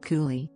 Koolie.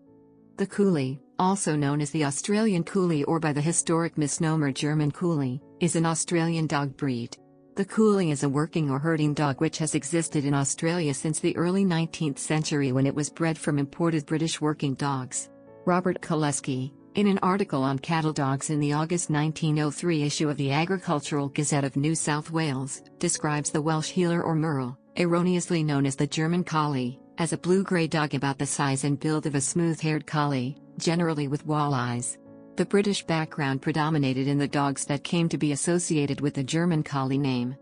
The Koolie, also known as the Australian Koolie or by the historic misnomer German Koolie, is an Australian dog breed. The Koolie is a working or herding dog which has existed in Australia since the early 19th century when it was bred from imported British working dogs. Robert Kaleski, in an article on cattle dogs in the August 1903 issue of the Agricultural Gazette of New South Wales, describes the Welsh heeler or merle, erroneously known as the German Collie, as a blue-grey dog about the size and build of a smooth-haired collie, generally with wall eyes. The British background predominated in the dogs that came to be associated with the German Collie name.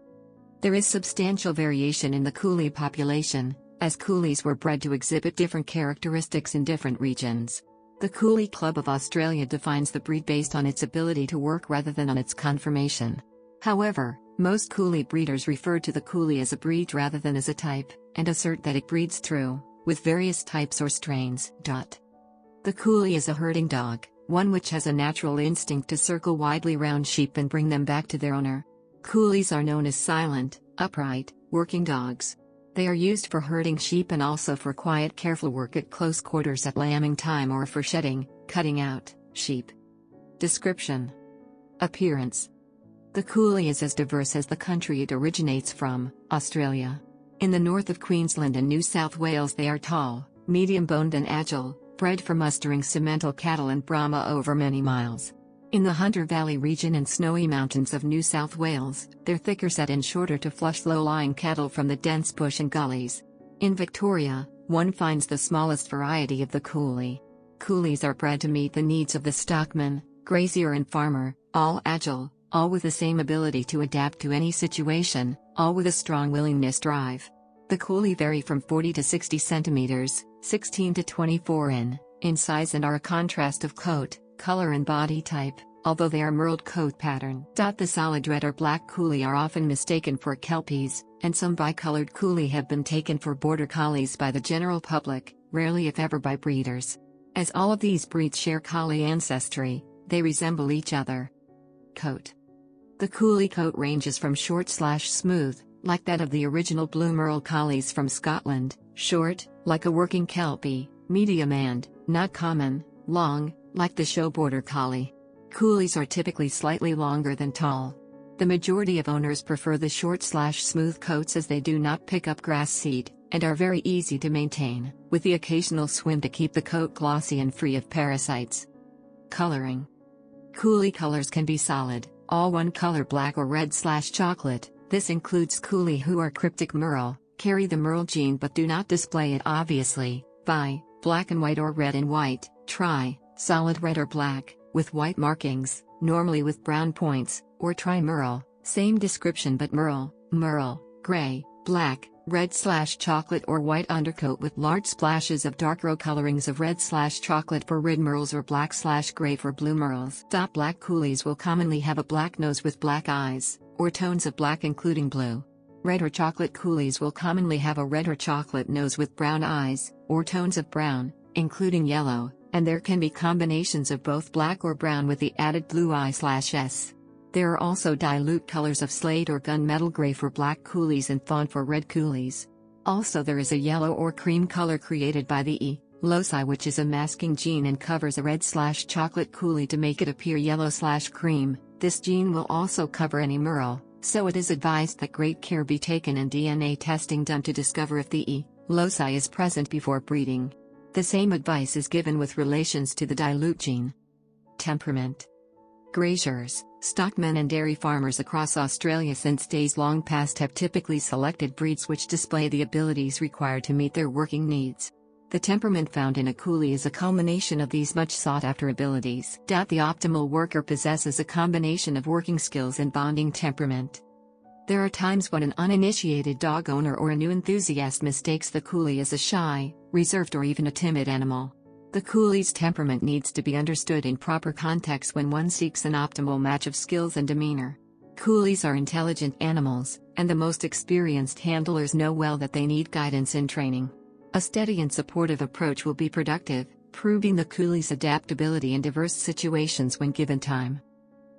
There is substantial variation in the Koolie population, as Koolies were bred to exhibit different characteristics in different regions. The Koolie Club of Australia defines the breed based on its ability to work rather than on its conformation. However, most Koolie breeders refer to the Koolie as a breed rather than as a type, and assert that it breeds through, with various types or strains. The Koolie is a herding dog, one which has a natural instinct to circle widely round sheep and bring them back to their owner. Koolies are known as silent, upright, working dogs. They are used for herding sheep and also for quiet, careful work at close quarters at lambing time or for shedding, cutting out, sheep. Description. Appearance. The Koolie is as diverse as the country it originates from, Australia. In the north of Queensland and New South Wales they are tall, medium-boned and agile, bred for mustering cemental cattle and Brahma over many miles. In the Hunter Valley region and snowy mountains of New South Wales, they're thicker set and shorter to flush low-lying cattle from the dense bush and gullies. In Victoria, one finds the smallest variety of the Koolie. Koolies are bred to meet the needs of the stockman, grazier and farmer, all agile, all with the same ability to adapt to any situation, all with a strong willingness drive. The Koolie vary from 40 to 60 centimeters, 16 to 24 in size and are a contrast of coat, color and body type, although they are merled coat pattern. The solid red or black Koolie are often mistaken for Kelpies, and some bicolored Koolie have been taken for border collies by the general public, rarely if ever by breeders. As all of these breeds share collie ancestry, they resemble each other. Coat. The Koolie coat ranges from short/smooth, like that of the original blue merle collies from Scotland, short, like a working Kelpie, medium and, not common, long, like the show border collie. Koolies are typically slightly longer than tall. The majority of owners prefer the short/smooth coats as they do not pick up grass seed, and are very easy to maintain, with the occasional swim to keep the coat glossy and free of parasites. Coloring. Koolie colors can be solid, all one color black or red/chocolate. This includes Koolie who are cryptic merle, carry the merle gene but do not display it obviously, bi, black and white or red and white, tri, solid red or black, with white markings, normally with brown points, or tri-merle, same description but merle, gray, black, red/chocolate or white undercoat with large splashes of dark row colorings of red/chocolate for red merles or black/gray for blue merles. Black Koolies will commonly have a black nose with black eyes, or tones of black including blue. Red or chocolate Koolies will commonly have a red or chocolate nose with brown eyes, or tones of brown, including yellow, and there can be combinations of both black or brown with the added blue eye/s. There are also dilute colors of slate or gunmetal gray for black Koolies and fawn for red Koolies. Also there is a yellow or cream color created by the E. loci which is a masking gene and covers a red/chocolate Koolie to make it appear yellow/cream. This gene will also cover any merle, so it is advised that great care be taken and DNA testing done to discover if the E. loci is present before breeding. The same advice is given with relations to the dilute gene. Temperament. Graziers, stockmen and dairy farmers across Australia since days long past have typically selected breeds which display the abilities required to meet their working needs. The temperament found in a Koolie is a culmination of these much sought-after abilities. The optimal worker possesses a combination of working skills and bonding temperament. There are times when an uninitiated dog owner or a new enthusiast mistakes the Koolie as a shy, reserved or even a timid animal. The Koolie's temperament needs to be understood in proper context when one seeks an optimal match of skills and demeanor. Koolies are intelligent animals, and the most experienced handlers know well that they need guidance in training. A steady and supportive approach will be productive, proving the Koolie's adaptability in diverse situations when given time.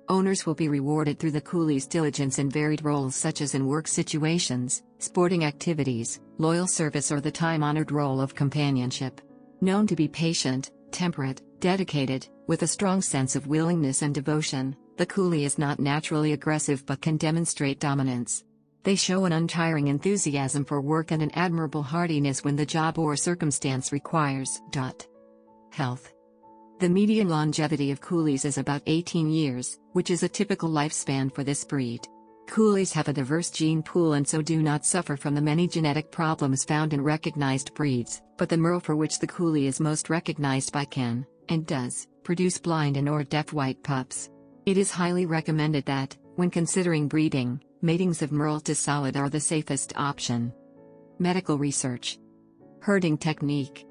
Owners will be rewarded through the Koolie's diligence in varied roles such as in work situations, sporting activities, loyal service or the time-honored role of companionship. Known to be patient, temperate, dedicated, with a strong sense of willingness and devotion, the Koolie is not naturally aggressive but can demonstrate dominance. They show an untiring enthusiasm for work and an admirable hardiness when the job or circumstance requires. Health. The median longevity of Koolies is about 18 years, which is a typical lifespan for this breed. Koolies have a diverse gene pool and so do not suffer from the many genetic problems found in recognized breeds, but the merle, for which the Koolie is most recognized by, can, and does, produce blind and or deaf white pups. It is highly recommended that, when considering breeding, matings of merle to solid are the safest option. Medical research. Herding technique.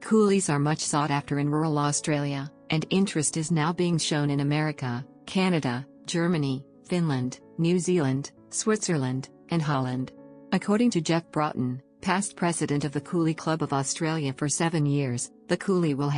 Koolies are much sought after in rural Australia, and interest is now being shown in America, Canada, Germany, Finland, New Zealand, Switzerland, and Holland. According to Jeff Broughton, past president of the Koolie Club of Australia for 7 years, the Koolie will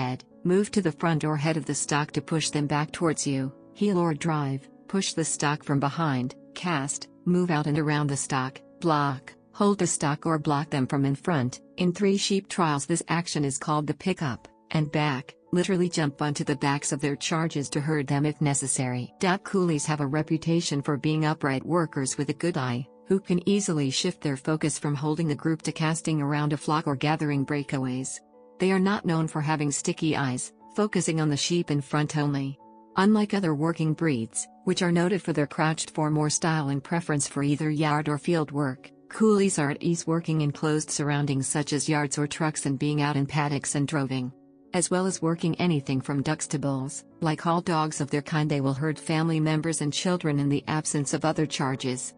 move to the front or head of the stock to push them back towards you, heel or drive, push the stock from behind, cast, move out and around the stock, block, hold the stock or block them from in front. In 3 sheep trials this action is called the pick up, and back, literally jump onto the backs of their charges to herd them if necessary. Koolies have a reputation for being upright workers with a good eye, who can easily shift their focus from holding the group to casting around a flock or gathering breakaways. They are not known for having sticky eyes, focusing on the sheep in front only. Unlike other working breeds, which are noted for their crouched form or style and preference for either yard or field work, Koolies are at ease working in closed surroundings such as yards or trucks and being out in paddocks and droving. As well as working anything from ducks to bulls, like all dogs of their kind, they will herd family members and children in the absence of other charges.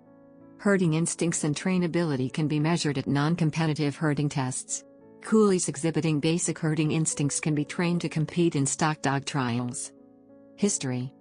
Herding instincts and trainability can be measured at non-competitive herding tests. Koolies exhibiting basic herding instincts can be trained to compete in stock dog trials. History.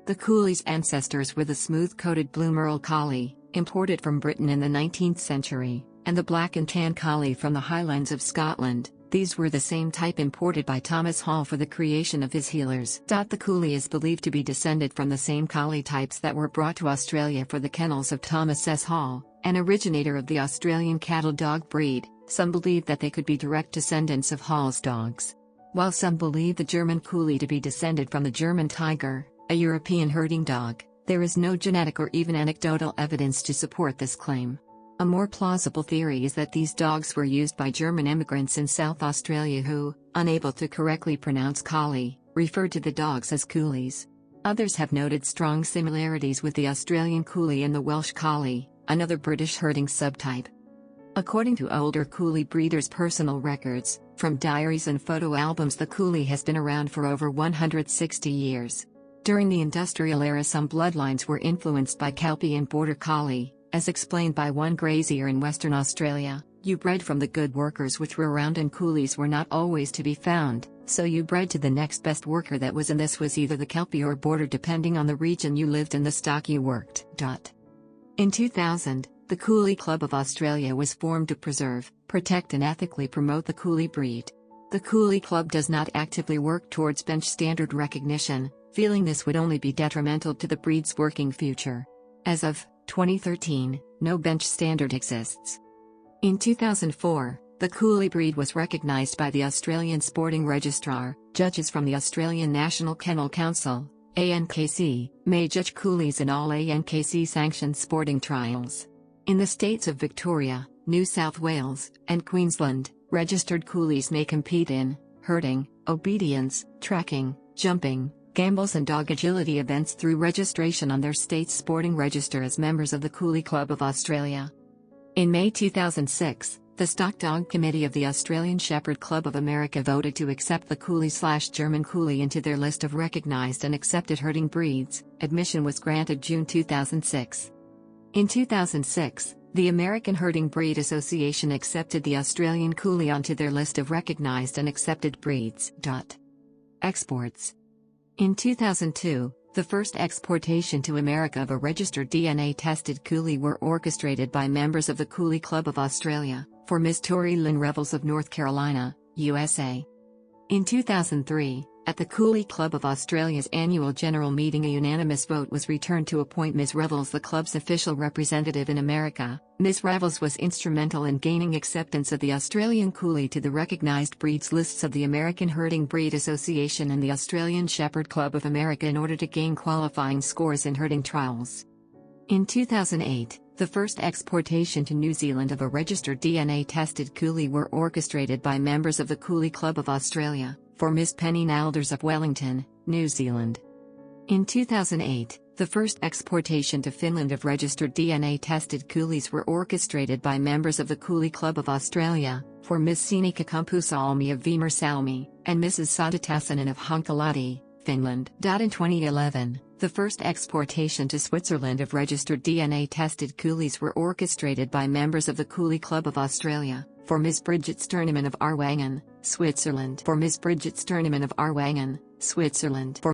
The Koolie's ancestors were the smooth-coated blue merle collie, imported from Britain in the 19th century, and the black and tan collie from the Highlands of Scotland. These were the same type imported by Thomas Hall for the creation of his heelers. The Koolie is believed to be descended from the same collie types that were brought to Australia for the kennels of Thomas S. Hall, an originator of the Australian cattle dog breed. Some believe that they could be direct descendants of Hall's dogs. While some believe the German Koolie to be descended from the German Tiger, a European herding dog, there is no genetic or even anecdotal evidence to support this claim. A more plausible theory is that these dogs were used by German immigrants in South Australia who, unable to correctly pronounce collie, referred to the dogs as Koolies. Others have noted strong similarities with the Australian Koolie and the Welsh collie, another British herding subtype. According to older Koolie breeders' personal records, from diaries and photo albums, the Koolie has been around for over 160 years. During the industrial era, some bloodlines were influenced by Kelpie and Border Collie. As explained by one grazier in Western Australia, you bred from the good workers which were around and Koolies were not always to be found, so you bred to the next best worker that was, and this was either the Kelpie or Border depending on the region you lived and the stock you worked. In 2000, the Koolie Club of Australia was formed to preserve, protect and ethically promote the Koolie breed. The Koolie Club does not actively work towards bench standard recognition, feeling this would only be detrimental to the breed's working future. As of 2013, no bench standard exists. In 2004, the Koolie breed was recognized by the Australian Sporting Registrar. Judges from the Australian National Kennel Council, ANKC, may judge Koolies in all ANKC-sanctioned sporting trials. In the states of Victoria, New South Wales, and Queensland, registered Koolies may compete in herding, obedience, tracking, jumping, gambles and dog agility events through registration on their state's sporting register as members of the Koolie Club of Australia. In May 2006, the Stock Dog Committee of the Australian Shepherd Club of America voted to accept the Koolie/German Koolie into their list of recognized and accepted herding breeds. Admission was granted June 2006. In 2006, the American Herding Breed Association accepted the Australian Koolie onto their list of recognized and accepted breeds. Exports. In 2002, the first exportation to America of a registered DNA-tested Koolie were orchestrated by members of the Koolie Club of Australia, for Ms. Tori Lynn Revels of North Carolina, USA. In 2003, At the Koolie Club of Australia's annual general meeting, a unanimous vote was returned to appoint Ms. Revels the club's official representative in America. Ms. Revels was instrumental in gaining acceptance of the Australian Koolie to the recognised breeds lists of the American Herding Breed Association and the Australian Shepherd Club of America in order to gain qualifying scores in herding trials. In 2008, the first exportation to New Zealand of a registered DNA-tested Koolie were orchestrated by members of the Koolie Club of Australia, for Ms. Penny Nalders of Wellington, New Zealand. In 2008, the first exportation to Finland of registered DNA-tested Koolies were orchestrated by members of the Koolie Club of Australia, for Ms. Sinikka Kumpusalmi of Viimersalmi, and Mrs. Sadatasanen of Honkalahti, Finland. In 2011, the first exportation to Switzerland of registered DNA-tested Koolies were orchestrated by members of the Koolie Club of Australia, for Ms. Bridget Sternemann of Arwangen, Switzerland. For Ms. Bridget Sternemann of Arwangen, Switzerland. For